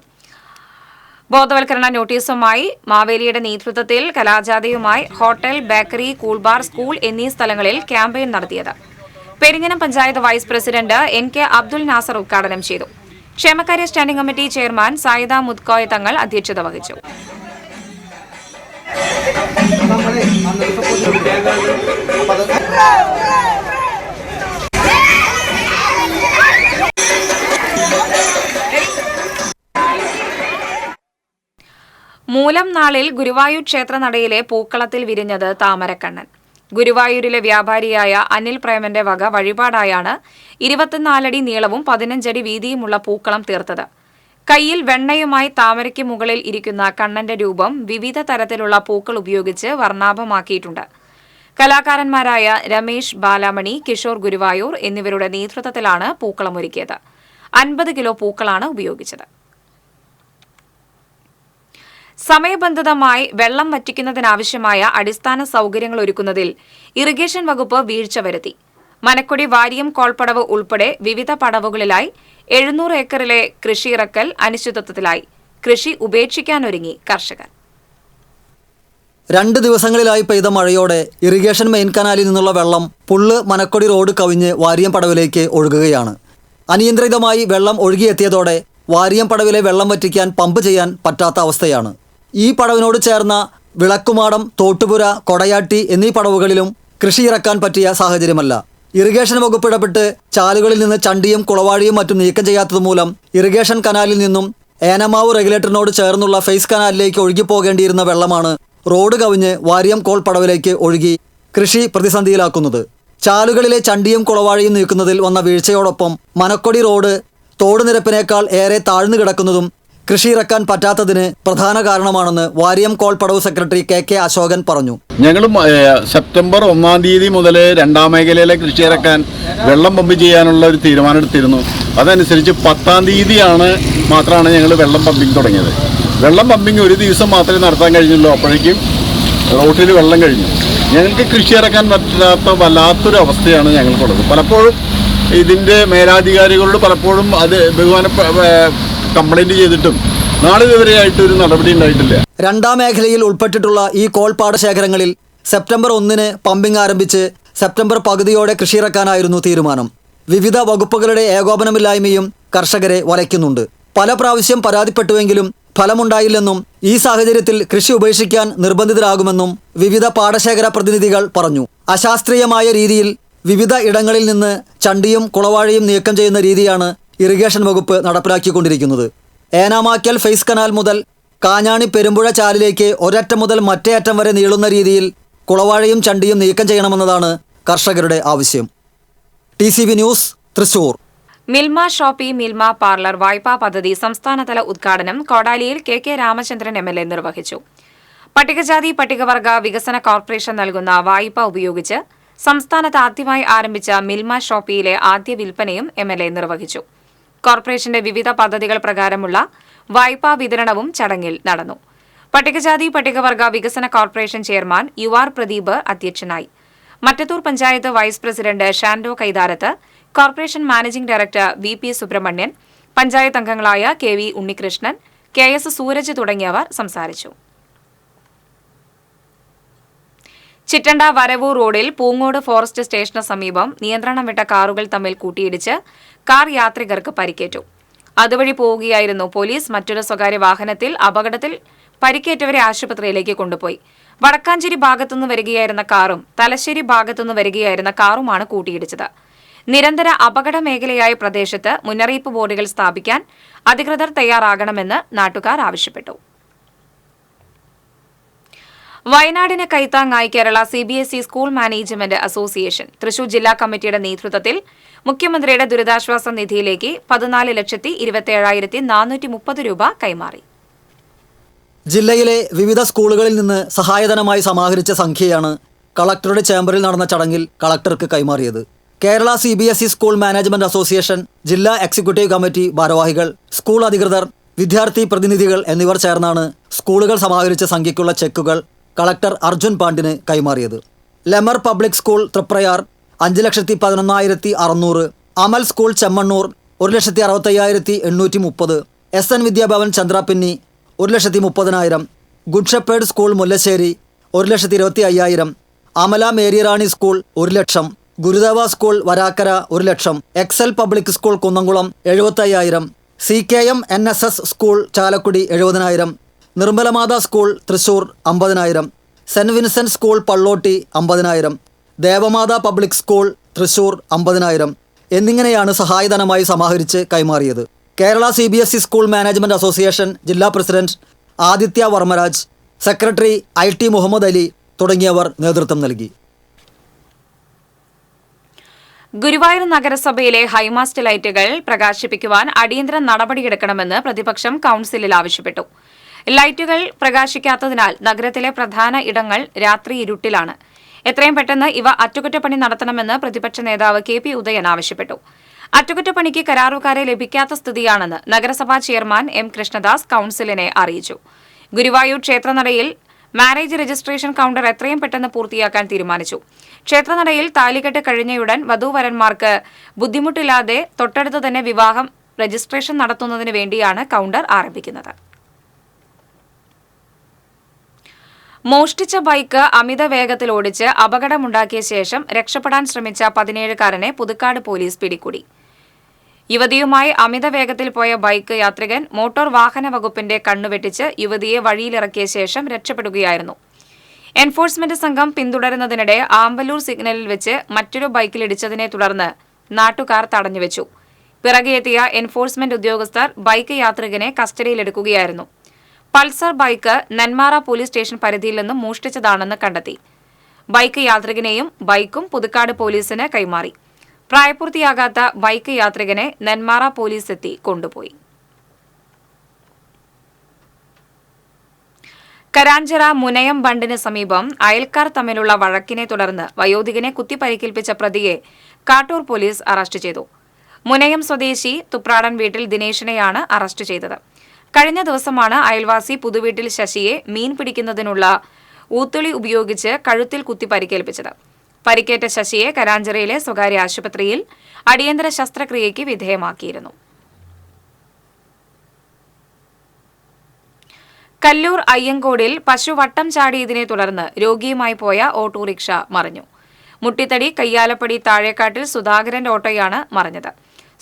ബോധവൽക്കരണ നോട്ടീസുമായി മാവേലിയുടെ നേതൃത്വത്തിൽ കലാജാഥയുമായി ഹോട്ടൽ, ബേക്കറി, കൂൾബാർ, സ്കൂൾ എന്നീ സ്ഥലങ്ങളിൽ ക്യാമ്പയിൻ നടത്തിയത്. Perinjanam panchayat vice president NK Abdul Nasar ഉദ്ഘാടനം ചെയ്തു. ക്ഷേമകാര്യ standing committee chairman Sayida Mudkoya Thangal അധ്യക്ഷത വഹിച്ചു. മൂലം നാളിൽ ഗുരുവായൂർ ക്ഷേത്രനടയിലെ പൂക്കളത്തിൽ വിരിഞ്ഞത് താമരക്കണ്ണൻ. ഗുരുവായൂരിലെ വ്യാപാരിയായ അനിൽ പ്രേമന്റെ വക വഴിപാടായാണ് 24 അടി നീളവും 15 അടി വീതിയുമുള്ള പൂക്കളം തീർത്തത്. കയ്യിൽ വെണ്ണയുമായി താമരയ്ക്ക് മുകളിൽ ഇരിക്കുന്ന കണ്ണന്റെ രൂപം വിവിധ തരത്തിലുള്ള പൂക്കൾ ഉപയോഗിച്ച് വർണ്ണാഭമാക്കിയിട്ടുണ്ട്. കലാകാരന്മാരായ രമേശ് ബാലാമണി, കിഷോർ ഗുരുവായൂർ എന്നിവരുടെ നേതൃത്വത്തിലാണ് പൂക്കളമൊരുക്കിയത്. 50 കിലോ പൂക്കളാണ് ഉപയോഗിച്ചത്. സമയബന്ധിതമായി വെള്ളം വറ്റിക്കുന്നതിനാവശ്യമായ അടിസ്ഥാന സൗകര്യങ്ങൾ ഒരുക്കുന്നതിൽ ഇറിഗേഷൻ വകുപ്പ് വീഴ്ച വരുത്തി. മനക്കൊടി, വാരിയം, കോൾപ്പടവ് ഉൾപ്പെടെ വിവിധ പടവുകളിലായി 700 ഏക്കറിലെ കൃഷി ഇറക്കൽ അനിശ്ചിതത്വത്തിലായി. കൃഷി ഉപേക്ഷിക്കാനൊരുങ്ങി കർഷകർ. 2 ദിവസങ്ങളിലായി പെയ്ത മഴയോടെ ഇറിഗേഷൻ മെയിൻ കനാലിൽ നിന്നുള്ള വെള്ളം പുള്ള് മനക്കൊടി റോഡ് കവിഞ്ഞ് വാരിയം പടവിലേക്ക് ഒഴുകുകയാണ്. അനിയന്ത്രിതമായി വെള്ളം ഒഴുകിയെത്തിയതോടെ വാരിയം പടവിലെ വെള്ളം വറ്റിക്കാൻ പമ്പ് ചെയ്യാൻ പറ്റാത്ത അവസ്ഥയാണ്. ഈ പടവിനോട് ചേർന്ന വിളക്കുമാടം, തോട്ടുപുര, കൊടയാട്ടി എന്നീ പടവുകളിലും കൃഷി ഇറക്കാൻ പറ്റിയ സാഹചര്യമല്ല. ഇറിഗേഷൻ വകുപ്പ് ഇടപെട്ട് ചാലുകളിൽ നിന്ന് ചണ്ടിയും കുളവാഴിയും മറ്റും നീക്കം ചെയ്യാത്തതുമൂലം ഇറിഗേഷൻ കനാലിൽ നിന്നും ഏനമാവ് റെഗുലേറ്ററിനോട് ചേർന്നുള്ള ഫേസ് കനാലിലേക്ക് ഒഴുകിപ്പോകേണ്ടിയിരുന്ന വെള്ളമാണ് റോഡ് കവിഞ്ഞ് വാരിയം കോൾ പടവിലേക്ക് ഒഴുകി കൃഷി പ്രതിസന്ധിയിലാക്കുന്നത്. ചാലുകളിലെ ചണ്ടിയും കുളവാഴിയും നീക്കുന്നതിൽ വന്ന വീഴ്ചയോടൊപ്പം മനക്കൊടി റോഡ് തോട് നിരപ്പിനേക്കാൾ ഏറെ താഴ്ന്നു കിടക്കുന്നതും കൃഷി ഇറക്കാൻ പറ്റാത്തതിന് പ്രധാന കാരണമാണെന്ന് വാരിയം കോൾ പടവ് സെക്രട്ടറി കെ അശോകൻ പറഞ്ഞു. ഞങ്ങൾ സെപ്റ്റംബർ 1-ാം തീയതി മുതൽ 2ാം മേഖലയിലെ കൃഷി ഇറക്കാൻ വെള്ളം പമ്പ് ചെയ്യാനുള്ള ഒരു തീരുമാനം എടുത്തിരുന്നു. അതനുസരിച്ച് 10-ാം തീയതിയാണ് മാത്രമാണ് ഞങ്ങൾ വെള്ളം പമ്പിങ് തുടങ്ങിയത്. വെള്ളം പമ്പിങ് ഒരു ദിവസം മാത്രമേ നടത്താൻ കഴിഞ്ഞുള്ളൂ. അപ്പോഴേക്കും റോട്ടിൽ വെള്ളം കഴിഞ്ഞു. ഞങ്ങൾക്ക് കൃഷി ഇറക്കാൻ പറ്റാത്ത വല്ലാത്തൊരു അവസ്ഥയാണ് ഞങ്ങൾക്കുള്ളത്. പലപ്പോഴും ഇതിൻ്റെ മേലാധികാരികളോട് പലപ്പോഴും അത് കംപ്ലൈൻറ്റ് ചെയ്തിട്ടും നാളിതുവരെയായിട്ട് ഒരു നടപടി ഉണ്ടായിട്ടില്ല. 2ാം മേഖലയിൽ ഉൾപ്പെട്ടിട്ടുള്ള ഈ കോൾ പാടശേഖരങ്ങളിൽ സെപ്റ്റംബർ 1-ന് പമ്പിംഗ് ആരംഭിച്ച് സെപ്റ്റംബർ പകുതിയോടെ കൃഷിയിറക്കാനായിരുന്നു തീരുമാനം. വിവിധ വകുപ്പുകളുടെ ഏകോപനമില്ലായ്മയും കർഷകരെ വലയ്ക്കുന്നുണ്ട്. പല പ്രാവശ്യം പരാതിപ്പെട്ടുവെങ്കിലും ഫലമുണ്ടായില്ലെന്നും ഈ സാഹചര്യത്തിൽ കൃഷി ഉപേക്ഷിക്കാൻ നിർബന്ധിതരാകുമെന്നും വിവിധ പാടശേഖര പ്രതിനിധികൾ പറഞ്ഞു. അശാസ്ത്രീയമായ രീതിയിൽ വിവിധ ഇടങ്ങളിൽ നിന്ന് ചണ്ടിയും കുളവാഴിയും നീക്കം ചെയ്യുന്ന രീതിയാണ് ഇറിഗേഷൻ വകുപ്പ് നടപ്പിലാക്കിക്കൊണ്ടിരിക്കുന്നത്. ഏനാമാക്കൽ ഫേസ് കനാൽ മുതൽ കാഞ്ഞാണി പെരുമ്പുഴ ചാലിലേക്ക് ഒരറ്റം മുതൽ മറ്റേ അറ്റം വരെ നീളുന്ന രീതിയിൽ കുളവാഴയും ചണ്ടിയും നീക്കം ചെയ്യണമെന്നതാണ് കർഷകരുടെ ആവശ്യം. TCV news, Thrissur. Milma Shopee Milma parlour വായ്പാ പദ്ധതി സംസ്ഥാനതല ഉദ്ഘാടനം കോടാലിയിൽ കെ രാമചന്ദ്രൻ MLA നിർവഹിച്ചു. പട്ടികജാതി പട്ടികവർഗ വികസന കോർപ്പറേഷൻ നൽകുന്ന വായ്പ ഉപയോഗിച്ച് സംസ്ഥാനത്ത് ആദ്യമായി ആരംഭിച്ച മിൽമ ഷോപ്പിയിലെ ആദ്യ വിൽപ്പനയും MLA നിർവഹിച്ചു. കോർപ്പറേഷന്റെ വിവിധ പദ്ധതികൾ പ്രകാരമുള്ള വായ്പാ വിതരണവും ചടങ്ങിൽ നടന്നു. പട്ടികജാതി പട്ടികവർഗ വികസന കോർപ്പറേഷൻ ചെയർമാൻ UR പ്രദീപ് അധ്യക്ഷനായി. Mattathur panchayat vice president Shando Kaitharath, corporation managing director VP Subrahmanyan, panchayat അംഗങ്ങളായ KV ഉണ്ണികൃഷ്ണൻ, KS സൂരജ് തുടങ്ങിയവർ സംസാരിച്ചു. ചിറ്റണ്ട വരവൂർ റോഡിൽ പൂങ്ങോട് ഫോറസ്റ്റ് സ്റ്റേഷന് സമീപം നിയന്ത്രണം വിട്ട കാറുകൾ തമ്മിൽ കൂട്ടിയിടിച്ച് കാർ യാത്രികർക്ക് പരിക്കേറ്റു. അതുവഴി പോവുകയായിരുന്നു പോലീസ്. മറ്റൊരു സ്വകാര്യ വാഹനത്തിൽ അപകടത്തിൽ പരിക്കേറ്റവരെ ആശുപത്രിയിലേക്ക് കൊണ്ടുപോയി. വടക്കാഞ്ചേരി ഭാഗത്തുനിന്ന് വരികയായിരുന്ന കാറും തലശ്ശേരി ഭാഗത്തുനിന്ന് വരികയായിരുന്ന കാറുമാണ് കൂട്ടിയിടിച്ചത്. നിരന്തര അപകട മേഖലയായ പ്രദേശത്ത് മുന്നറിയിപ്പ് ബോർഡുകൾ സ്ഥാപിക്കാൻ അധികൃതർ തയ്യാറാകണമെന്ന് നാട്ടുകാർ ആവശ്യപ്പെട്ടു. വയനാടിന് കൈത്താങ്ങായി Kerala CBSE school management association Thrissur ജില്ലാ കമ്മിറ്റിയുടെ നേതൃത്വത്തിൽ മുഖ്യമന്ത്രിയുടെ ദുരിതാശ്വാസ നിധിയിലേക്ക് 14,27,430 രൂപ കൈമാറി. ജില്ലയിലെ വിവിധ സ്കൂളുകളിൽ നിന്ന് സഹായധനമായി സമാഹരിച്ച സംഖ്യയാണ് കളക്ടറുടെ ചേംബറിൽ നടന്ന ചടങ്ങിൽ കളക്ടർക്ക് കൈമാറിയത്. Kerala CBSE school management association ജില്ലാ എക്സിക്യൂട്ടീവ് കമ്മിറ്റി ഭാരവാഹികൾ, സ്കൂൾ അധികൃതർ, വിദ്യാർത്ഥി പ്രതിനിധികൾ എന്നിവർ ചേർന്നാണ് സ്കൂളുകൾ സമാഹരിച്ച സംഖ്യയ്ക്കുള്ള ചെക്കുകൾ കളക്ടർ അർജുൻ പാണ്ഡിന് കൈമാറിയത്. Lemer public school Triprayar 5,11,600, Amal school Chemmannur 1,65,830, SN Vidyabhavan Chandrapinni 1,30,000, good shepherd school Mullassery 1,25,000, Amala Maryrani school 1,00,000, Gurudeva school Varakkara 1,00,000, Excel public school Kunnamkulam 75,000, CKM NSS school Chalakudy 70,000, Nirmalamatha school Thrissur 50,000, Saint Vincent school Pallotti 50,000, Devamatha public school Thrissur 50,000 എന്നിങ്ങനെയാണ് സഹായധനമായി സമാഹരിച്ച് കൈമാറിയത്. Kerala CBSE school management association ജില്ലാ president Aditya Varmaraj, secretary IT Muhammad Ali തുടങ്ങിയവർ നേതൃത്വം നൽകി. ഗുരുവായൂർ നഗരസഭയിലെ ഹൈമാസ്റ്റ് ലൈറ്റുകൾ പ്രകാശിപ്പിക്കുവാൻ അടിയന്തര നടപടിയെടുക്കണമെന്ന് പ്രതിപക്ഷം കൌൺസിലിൽ ആവശ്യപ്പെട്ടു. ലൈറ്റുകൾ പ്രകാശിക്കാത്തതിനാൽ നഗരത്തിലെ പ്രധാന ഇടങ്ങൾ രാത്രി ഇരുട്ടിലാണ്. എത്രയും പെട്ടെന്ന് ഇവ അറ്റകുറ്റപ്പണി നടത്തണമെന്ന് പ്രതിപക്ഷ നേതാവ് KP ഉദയൻ ആവശ്യപ്പെട്ടു. അറ്റകുറ്റപ്പണിക്ക് കരാറുകാരെ ലഭിക്കാത്ത സ്ഥിതിയാണെന്ന് നഗരസഭാ ചെയർമാൻ M കൃഷ്ണദാസ് കൌൺസിലിനെ അറിയിച്ചു. ഗുരുവായൂർ ക്ഷേത്രനടയിൽ മാരേജ് രജിസ്ട്രേഷൻ കൌണ്ടർ എത്രയും പെട്ടെന്ന് പൂർത്തിയാക്കാൻ തീരുമാനിച്ചു. ക്ഷേത്രനടയിൽ താലികെട്ട് കഴിഞ്ഞയുടൻ വധൂവരന്മാർക്ക് ബുദ്ധിമുട്ടില്ലാതെ തൊട്ടടുത്ത് തന്നെ വിവാഹം രജിസ്ട്രേഷൻ നടത്തുന്നതിന് വേണ്ടിയാണ് കൌണ്ടർ ആരംഭിക്കുന്നത്. മോഷ്ടിച്ച ബൈക്ക് അമിത വേഗത്തിൽ ഓടിച്ച് അപകടമുണ്ടാക്കിയ ശേഷം രക്ഷപ്പെടാൻ ശ്രമിച്ച 17-കാരനെ പുതുക്കാട് പോലീസ് പിടികൂടി. യുവതിയുമായി അമിത വേഗത്തിൽ പോയ ബൈക്ക് യാത്രികൻ മോട്ടോർ വാഹന വകുപ്പിന്റെ കണ്ണുവെട്ടിച്ച് യുവതിയെ വഴിയിലിറക്കിയ ശേഷം രക്ഷപ്പെടുകയായിരുന്നു. എൻഫോഴ്സ്മെന്റ് സംഘം പിന്തുടരുന്നതിനിടെ ആമ്പല്ലൂർ സിഗ്നലിൽ വെച്ച് മറ്റൊരു ബൈക്കിലിടിച്ചതിനെ തുടർന്ന് നാട്ടുകാർ തടഞ്ഞുവെച്ചു. പിറകെ എത്തിയ എൻഫോഴ്സ്മെന്റ് ഉദ്യോഗസ്ഥർ ബൈക്ക് യാത്രികനെ കസ്റ്റഡിയിലെടുക്കുകയായിരുന്നു. Pulsar bike Nenmara police station പരിധിയിൽ നിന്നും മോഷ്ടിച്ചതാണെന്ന് കണ്ടെത്തി. ബൈക്ക് യാത്രികനെയും ബൈക്കും പുതുക്കാട് പോലീസിന് കൈമാറി. പ്രായപൂർത്തിയാകാത്ത ബൈക്ക് യാത്രികനെ നെന്മാറ പോലീസ് എത്തി കൊണ്ടുപോയി. കരാഞ്ചിറ മുനയം ബണ്ടിന് സമീപം അയൽക്കാർ തമ്മിലുള്ള വഴക്കിനെ തുടർന്ന് വയോധികനെ കുത്തിപ്പരിക്കേൽപ്പിച്ച പ്രതിയെ കാട്ടൂർ പോലീസ് അറസ്റ്റ് ചെയ്തു. മുനയം സ്വദേശി തുപ്രാടൻ വീട്ടിൽ ദിനേശിനെയാണ് അറസ്റ്റ് ചെയ്തത്. കഴിഞ്ഞ ദിവസമാണ് അയൽവാസി പുതുവീട്ടിൽ ശശിയെ മീൻ പിടിക്കുന്നതിനുള്ള ഊത്തുളി ഉപയോഗിച്ച് കഴുത്തിൽ കുത്തിപ്പരിക്കേൽപ്പിച്ചത്. പരിക്കേറ്റ ശശിയെ കരാഞ്ചിറയിലെ സ്വകാര്യ ആശുപത്രിയിൽ അടിയന്തര ശസ്ത്രക്രിയയ്ക്ക് വിധേയമാക്കിയിരുന്നു. കല്ലൂർ അയ്യങ്കോടിൽ പശു വട്ടം ചാടിയതിനെ തുടർന്ന് രോഗിയുമായി പോയ ഓട്ടോറിക്ഷ മറിഞ്ഞു. മുട്ടിത്തടി കയ്യാലപ്പടി താഴേക്കാട്ടിൽ സുധാകരന്റെ ഓട്ടോയാണ് മറിഞ്ഞത്.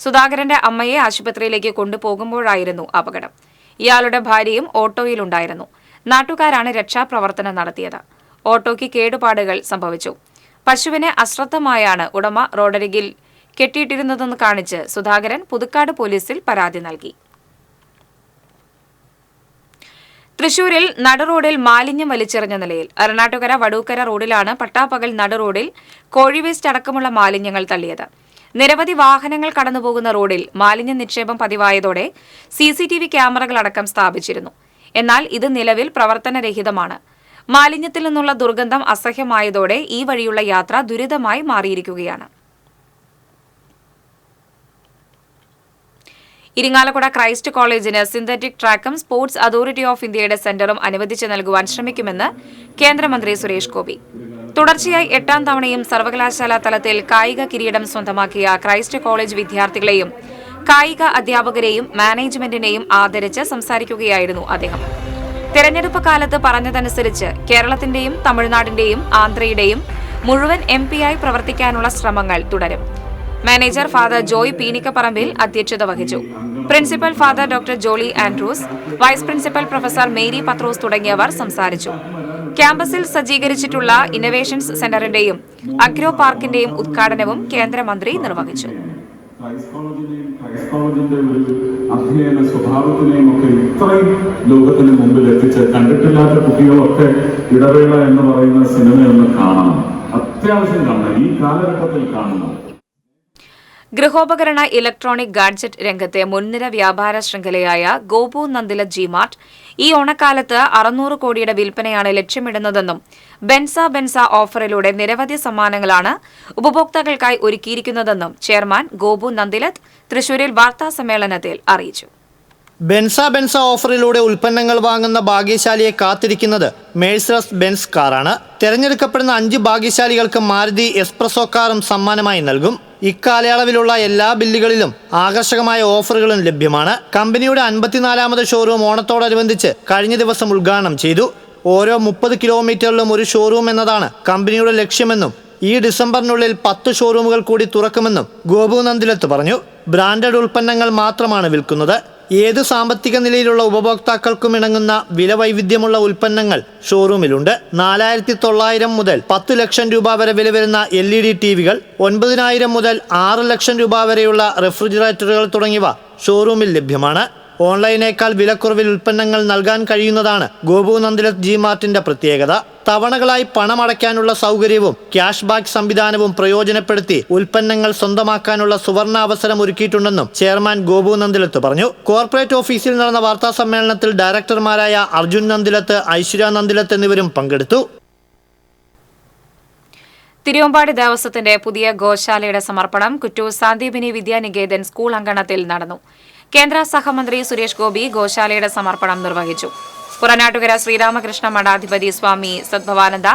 സുധാകരന്റെ അമ്മയെ ആശുപത്രിയിലേക്ക് കൊണ്ടുപോകുമ്പോഴായിരുന്നു അപകടം. ഇയാളുടെ ഭാര്യയും ഓട്ടോയിലുണ്ടായിരുന്നു. നാട്ടുകാരാണ് രക്ഷാപ്രവർത്തനം നടത്തിയത്. ഓട്ടോയ്ക്ക് കേടുപാടുകൾ സംഭവിച്ചു. പശുവിനെ അശ്രദ്ധമായാണ് ഉടമ റോഡരികിൽ കെട്ടിയിട്ടിരുന്നതെന്ന് കാണിച്ച് സുധാകരൻ പുതുക്കാട് പോലീസിൽ പരാതി നൽകി. തൃശൂരിൽ നടുറോഡിൽ മാലിന്യം വലിച്ചെറിഞ്ഞ നിലയിൽ. അരണാട്ടുകര വടൂക്കര റോഡിലാണ് പട്ടാപ്പകൽ നടുറോഡിൽ കോഴിവേസ്റ്റ് അടക്കമുള്ള മാലിന്യങ്ങൾ തള്ളിയത്. നിരവധി വാഹനങ്ങൾ കടന്നുപോകുന്ന റോഡിൽ മാലിന്യ നിക്ഷേപം പതിവായതോടെ CCTV ക്യാമറകളടക്കം സ്ഥാപിച്ചിരുന്നു. എന്നാൽ ഇത് നിലവിൽ പ്രവർത്തനരഹിതമാണ്. മാലിന്യത്തിൽ നിന്നുള്ള ദുർഗന്ധം അസഹ്യമായതോടെ ഈ വഴിയുള്ള യാത്ര ദുരിതമായി മാറിയിരിക്കുകയാണ്. ഇരിങ്ങാലക്കുട ക്രൈസ്റ്റ് കോളേജിന് സിന്തറ്റിക് ട്രാക്കും സ്പോർട്സ് അതോറിറ്റി ഓഫ് ഇന്ത്യയുടെ സെന്ററും അനുവദിച്ച് നൽകുവാൻ ശ്രമിക്കുമെന്ന് കേന്ദ്രമന്ത്രി സുരേഷ് ഗോപി. തുടർച്ചയായി 8ാം തവണയും സർവകലാശാല തലത്തിൽ കായിക കിരീടം സ്വന്തമാക്കിയ ക്രൈസ്റ്റ് കോളേജ് വിദ്യാർത്ഥികളെയും കായിക അധ്യാപകരെയും മാനേജ്മെന്റിനെയും ആദരിച്ച് സംസാരിക്കുകയായിരുന്നു അദ്ദേഹം. തെരഞ്ഞെടുപ്പ് കാലത്ത് പറഞ്ഞതനുസരിച്ച് കേരളത്തിന്റെയും തമിഴ്നാടിന്റെയും ആന്ധ്രയുടെയും മുഴുവൻ MP-ആയി പ്രവർത്തിക്കാനുള്ള ശ്രമങ്ങൾ തുടരും. മാനേജർ ഫാദർ ജോയ് പീനിക്കപ്പറമ്പിൽ അധ്യക്ഷത വഹിച്ചു. Principal father doctor Jolly Andrews, vice principal professor Mary Pathros തുടങ്ങിയവർ സംസാരിച്ചു. ക്യാമ്പസിൽ സജ്ജീകരിച്ചിട്ടുള്ള ഇന്നവേഷൻസ് സെന്ററിന്റെയും അഗ്രോ പാർക്കിന്റെയും ഉദ്ഘാടനവും കേന്ദ്രമന്ത്രി നിർവഹിച്ചു. ക്രൈസ്തവത്തിന്റെ ഒരു അധ്യയന സ്വഭാവത്തിനെയും ഒക്കെ ഇത്രയും ലോകത്തിന് മുമ്പിൽ എത്തിച്ച് കണ്ടിട്ടില്ലാത്ത കുട്ടികളൊക്കെ ഇടവേള എന്ന് പറയുന്ന സിനിമയൊന്ന് കാണണം, അത്യാവശ്യം കാണണം, ഈ കാലഘട്ടത്തിൽ കാണണം. ഗൃഹോപകരണ ഇലക്ട്രോണിക് ഗാഡ്ജറ്റ് രംഗത്തെ മുൻനിര വ്യാപാര ശൃംഖലയായ ഗോപു നന്ദിലത് ജിമാർട്ട് ഈ ഓണക്കാലത്ത് 600 കോടിയുടെ വിൽപ്പനയാണ് ലക്ഷ്യമിടുന്നതെന്നും ബെൻസ ഓഫറിലൂടെ നിരവധി സമ്മാനങ്ങളാണ് ഉപഭോക്താക്കൾക്കായി ഒരുക്കിയിരിക്കുന്നതെന്നും ചെയർമാൻ ഗോപു നന്ദിലത് തൃശൂരിൽ വാർത്താസമ്മേളനത്തിൽ അറിയിച്ചു. ബെൻസ ഓഫറിലൂടെ ഉൽപ്പന്നങ്ങൾ വാങ്ങുന്ന ഭാഗ്യശാലിയെ കാത്തിരിക്കുന്നത് മേഴ്സറസ് ബെൻസ് കാറാണ്. തെരഞ്ഞെടുക്കപ്പെടുന്ന 5 ഭാഗ്യശാലികൾക്ക് മാരുതി എസ്പ്രസോ കാറും സമ്മാനമായി നൽകും. ഇക്കാലയളവിലുള്ള എല്ലാ ബില്ലുകളിലും ആകർഷകമായ ഓഫറുകളും ലഭ്യമാണ്. കമ്പനിയുടെ 54ാമത് ഷോറൂം ഓണത്തോടനുബന്ധിച്ച് കഴിഞ്ഞ ദിവസം ഉദ്ഘാടനം ചെയ്തു. ഓരോ 30 കിലോമീറ്ററിലും ഒരു ഷോറൂം എന്നതാണ് കമ്പനിയുടെ ലക്ഷ്യമെന്നും ഈ ഡിസംബറിനുള്ളിൽ 10 ഷോറൂമുകൾ കൂടി തുറക്കുമെന്നും ഗോപു നന്ദിലത്ത് പറഞ്ഞു. ബ്രാൻഡഡ് ഉൽപ്പന്നങ്ങൾ മാത്രമാണ് വിൽക്കുന്നത്. ഏത് സാമ്പത്തിക നിലയിലുള്ള ഉപഭോക്താക്കൾക്കും ഇണങ്ങുന്ന വില വൈവിധ്യമുള്ള ഉൽപ്പന്നങ്ങൾ ഷോറൂമിലുണ്ട്. 4,900 മുതൽ 10 ലക്ഷം രൂപ വരെ വില വരുന്ന LED TVകൾ, 9,000 മുതൽ 6 ലക്ഷം രൂപ വരെയുള്ള റെഫ്രിജറേറ്ററുകൾ തുടങ്ങിയവ ഷോറൂമിൽ ലഭ്യമാണ്. ഓൺലൈനേക്കാൾ വിലക്കുറവിൽ ഉൽപ്പന്നങ്ങൾ നൽകാൻ കഴിയുന്നതാണ് ഗോപു നന്ദിലത് ജിമാർട്ടിന്റെ പ്രത്യേകത. തവണകളായി പണമടയ്ക്കാനുള്ള സൗകര്യവും ക്യാഷ് ബാക്ക് സംവിധാനവും പ്രയോജനപ്പെടുത്തി ഉൽപ്പന്നങ്ങൾ സ്വന്തമാക്കാനുള്ള സുവർണാവസരം ഒരുക്കിയിട്ടുണ്ടെന്നും ചെയർമാൻ ഗോപു നന്ദിലത്ത് പറഞ്ഞു. കോർപ്പറേറ്റ് ഓഫീസിൽ നടന്ന വാർത്താ സമ്മേളനത്തിൽ ഡയറക്ടർമാരായ അർജുൻ നന്ദിലത്ത്, ഐശ്വര്യ നന്ദിലത്ത് എന്നിവരും പങ്കെടുത്തു. തിരുവമ്പാടി ദേവസ്വത്തിന്റെ പുതിയ ഗോശാലയുടെ സമർപ്പണം കുറ്റൂർ സാന്ദീപിനി വിദ്യാനികേതൻ സ്കൂൾ അങ്കണത്തിൽ നടന്നു. കേന്ദ്ര സഹമന്ത്രി സുരേഷ് ഗോപി ഗോശാലയുടെ സമർപ്പണം നിർവഹിച്ചു. പുറനാട്ടുകര ശ്രീരാമകൃഷ്ണ മഠാധിപതി Swami Sadbhavananda,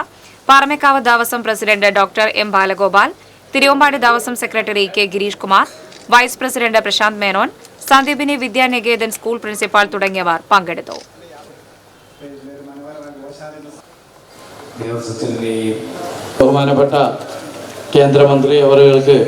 Paramekkavu Devaswom president doctor M Balagopal, Thiruvambadi Devaswom secretary K Girish Kumar, vice president Prashanth Menon, Sandeepani Vidyaniketan school principal തുടങ്ങിയവർ പങ്കെടുത്തു. ബഹുമാനപ്പെട്ട കേന്ദ്രമന്ത്രി അവർക്ക്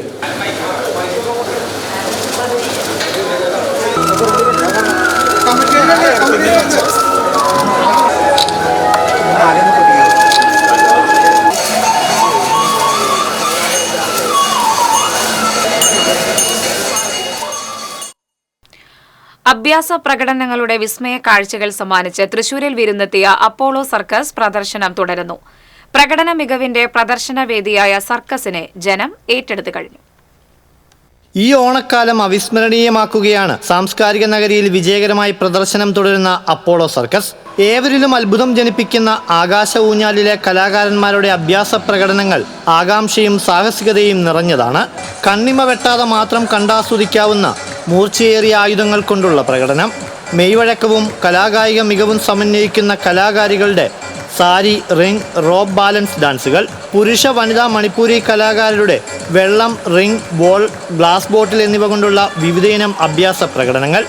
അഭ്യാസ പ്രകടനങ്ങളുടെ വിസ്മയ കാഴ്ചകൾ സമ്മാനിച്ച് തൃശൂരിൽ വിരുന്നെത്തിയ അപ്പോളോ സർക്കസ് പ്രദർശനം തുടരുന്നു. പ്രകടന മികവിന്റെ പ്രദർശന വേദിയായ സർക്കസിനെ ജനം ഏറ്റെടുത്തു കഴിഞ്ഞു. ഈ ഓണക്കാലം അവിസ്മരണീയമാക്കുകയാണ് സാംസ്കാരിക നഗരിയിൽ വിജയകരമായി പ്രദർശനം തുടരുന്ന അപ്പോളോ സർക്കസ്. ഏവരിലും അത്ഭുതം ജനിപ്പിക്കുന്ന ആകാശ ഊഞ്ഞാലിലെ കലാകാരന്മാരുടെ അഭ്യാസ പ്രകടനങ്ങൾ ആകാംക്ഷയും സാഹസികതയും നിറഞ്ഞതാണ്. കണ്ണിമ വെട്ടാതെ മാത്രം കണ്ടാസ്വദിക്കാവുന്ന മൂർച്ചയേറിയ ആയുധങ്ങൾ കൊണ്ടുള്ള പ്രകടനം, മെയ്വഴക്കവും കലാകായിക മികവും സമന്വയിക്കുന്ന കലാകാരികളുടെ സാരി, റിംഗ്, റോപ്പ് ബാലൻസ് ഡാൻസുകൾ, പുരുഷ വനിതാ മണിപ്പൂരി കലാകാരുടെ വെള്ളം, റിംഗ്, ബോൾ, ഗ്ലാസ് ബോട്ടിൽ എന്നിവ കൊണ്ടുള്ള വിവിധയിനം അഭ്യാസ പ്രകടനങ്ങൾ,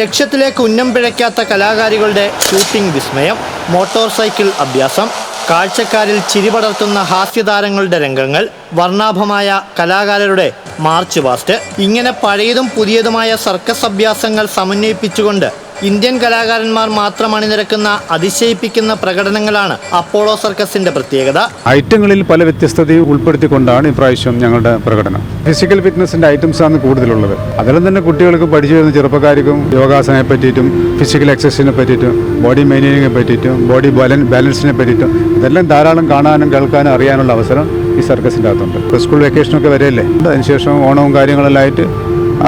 ലക്ഷ്യത്തിലേക്ക് ഉന്നം പിഴയ്ക്കാത്ത കലാകാരികളുടെ ഷൂട്ടിംഗ് വിസ്മയം, മോട്ടോർ സൈക്കിൾ അഭ്യാസം, കാഴ്ചക്കാരിൽ ചിരിപടർത്തുന്ന ഹാസ്യതാരങ്ങളുടെ രംഗങ്ങൾ, വർണ്ണാഭമായ കലാകാരരുടെ മാർച്ച് പാസ്റ്റ്, ഇങ്ങനെ പഴയതും പുതിയതുമായ സർക്കസ് അഭ്യാസങ്ങൾ സമന്വയിപ്പിച്ചുകൊണ്ട് ഇന്ത്യൻ കലാകാരന്മാർ മാത്രം അണിനിരക്കുന്ന അതിശയിപ്പിക്കുന്ന പ്രകടനങ്ങളാണ് അപ്പോളോ സർക്കസിന്റെ പ്രത്യേകത. ഐറ്റങ്ങളിൽ പല വ്യത്യസ്തതയും ഉൾപ്പെടുത്തിക്കൊണ്ടാണ് ഇപ്രാവശ്യം ഞങ്ങളുടെ പ്രകടനം. ഫിസിക്കൽ ഫിറ്റ്നസിന്റെ ഐറ്റംസ് ആണ് കൂടുതലുള്ളത്. അതിലും തന്നെ കുട്ടികൾക്ക് പഠിച്ചു വരുന്ന ചെറുപ്പക്കാർക്കും യോഗാസനയെ പറ്റിയിട്ടും ഫിസിക്കൽ എക്സസൈസിനെ പറ്റിയിട്ടും ബോഡി മെയിൻറ്റെയിനിങ്ങിനെ പറ്റിയിട്ടും ബോഡി ബാലൻസിനെ പറ്റിയിട്ടും ഇതെല്ലാം ധാരാളം കാണാനും കേൾക്കാനും അറിയാനുള്ള അവസരം ഈ സർക്കസിൻ്റെ അകത്തുണ്ട്. സ്കൂൾ വെക്കേഷനൊക്കെ വരെയല്ലേ, അതിനുശേഷം ഓണവും കാര്യങ്ങളെല്ലാം ആയിട്ട്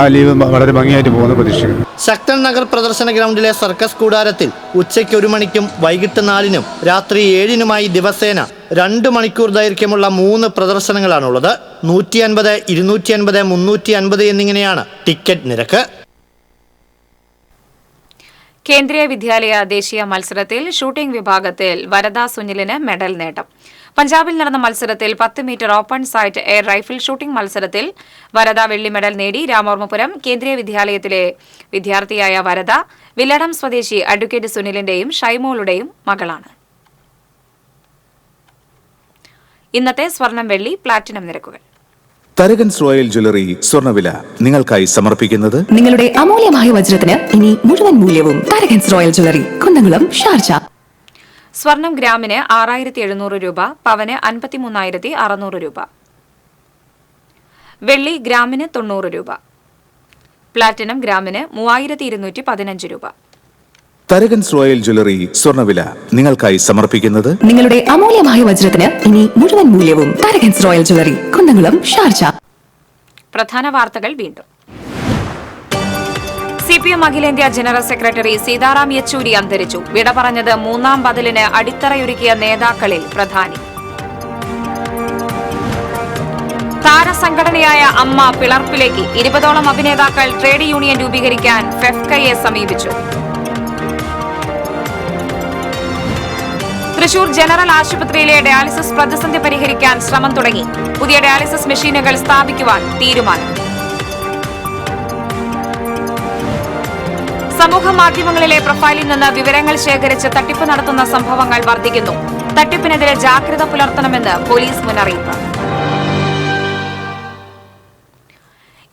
ആ ലീവ് വളരെ ഭംഗിയായിട്ട് പോകുന്ന പ്രതീക്ഷിക്കുന്നു. ശക്തൻ നഗർ പ്രദർശന ഗ്രൗണ്ടിലെ സർക്കസ് കൂടാരത്തിൽ ഉച്ചയ്ക്ക് 1 മണിക്കും വൈകിട്ട് 4-നും രാത്രി 7-നുമായി ദിവസേന 2 മണിക്കൂർ ദൈർഘ്യമുള്ള 3 പ്രദർശനങ്ങളാണുള്ളത്. 150, 250, 350 എന്നിങ്ങനെയാണ് ടിക്കറ്റ് നിരക്ക്. കേന്ദ്രീയ വിദ്യാലയ ദേശീയ മത്സരത്തിൽ ഷൂട്ടിംഗ് വിഭാഗത്തിൽ വരദ സുനിലിന് മെഡൽ നേട്ടം. പഞ്ചാബിൽ നടന്ന മത്സരത്തിൽ 10 metre open sight air rifle shooting മത്സരത്തിൽ വരദ വെള്ളി മെഡൽ നേടി. രാമവർമ്മപുരം കേന്ദ്രീയ വിദ്യാലയത്തിലെ വിദ്യാർത്ഥിയായ വരദ വില്ലടം സ്വദേശി അഡ്വക്കേറ്റ് സുനിലിന്റെയും ഷൈമോളുടെയും മകളാണ്. ഇന്നത്തെ സ്വർണം, വെള്ളി, പ്ലാറ്റിനം നിരക്കുകൾ. തരകൻസ് റോയൽ ജ്വല്ലറി സ്വർണ്ണവില നിങ്ങൾക്കായി സമർപ്പിക്കുന്നത് നിങ്ങളുടെ അമൂല്യമായ വജ്രത്തിന് ഇനി മുഴുവൻ മൂല്യവും Tharakans royal jewellery, Kunnamkulam, Sharjah. സ്വർണം ഗ്രാമിന് 6700 രൂപ, പവന് 53,600 രൂപ. വെള്ളി ഗ്രാമിന് 90 രൂപ. പ്ലാറ്റിനം ഗ്രാമിന് 3215 രൂപ. തരകൻസ് റോയൽ ജ്വല്ലറി സ്വർണ്ണവില നിങ്ങൾക്കായി സമർപ്പിക്കുന്നത് നിങ്ങളുടെ അമൂല്യമായ വജ്രത്തിന് ഇനി മുഴുവൻ മൂല്യവും Tharakans royal jewellery, Kunnamkulam, Sharjah. പ്രധാന വാർത്തകൾ വീണ്ടും. CPM അഖിലേന്ത്യാ ജനറൽ സെക്രട്ടറി സീതാറാം യെച്ചൂരി അന്തരിച്ചു. വിട പറഞ്ഞത് 3ാം ബദലിന് അടിത്തറയൊരുക്കിയ നേതാക്കളിൽ പ്രധാനി. താരസംഘടനയായ അമ്മ പിളർപ്പിലേക്ക് 20ഓളം അഭിനേതാക്കൾ ട്രേഡ് യൂണിയൻ രൂപീകരിക്കാൻ ഫെഫ്കയെ സമീപിച്ചു. തൃശൂർ ജനറൽ ആശുപത്രിയിലെ ഡയാലിസിസ് പ്രതിസന്ധി പരിഹരിക്കാൻ ശ്രമം തുടങ്ങി. പുതിയ ഡയാലിസിസ് മെഷീനുകൾ സ്ഥാപിക്കുവാൻ തീരുമാനം. സമൂഹ മാധ്യമങ്ങളിലെ പ്രൊഫൈലിൽ നിന്ന് വിവരങ്ങൾ ശേഖരിച്ച് തട്ടിപ്പ് നടത്തുന്ന സംഭവങ്ങൾ വർദ്ധിക്കുന്നു. തട്ടിപ്പിനെതിരെ ജാഗ്രത പുലർത്തണമെന്ന് പോലീസ് മുന്നറിയിപ്പ്.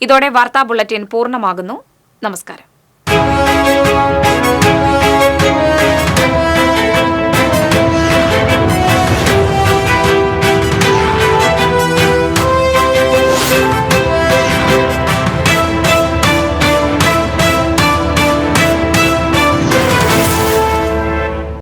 ഇതോടെ വാർത്താ ബുള്ളറ്റിൻ പൂർണ്ണമാകുന്നു. നമസ്കാരം.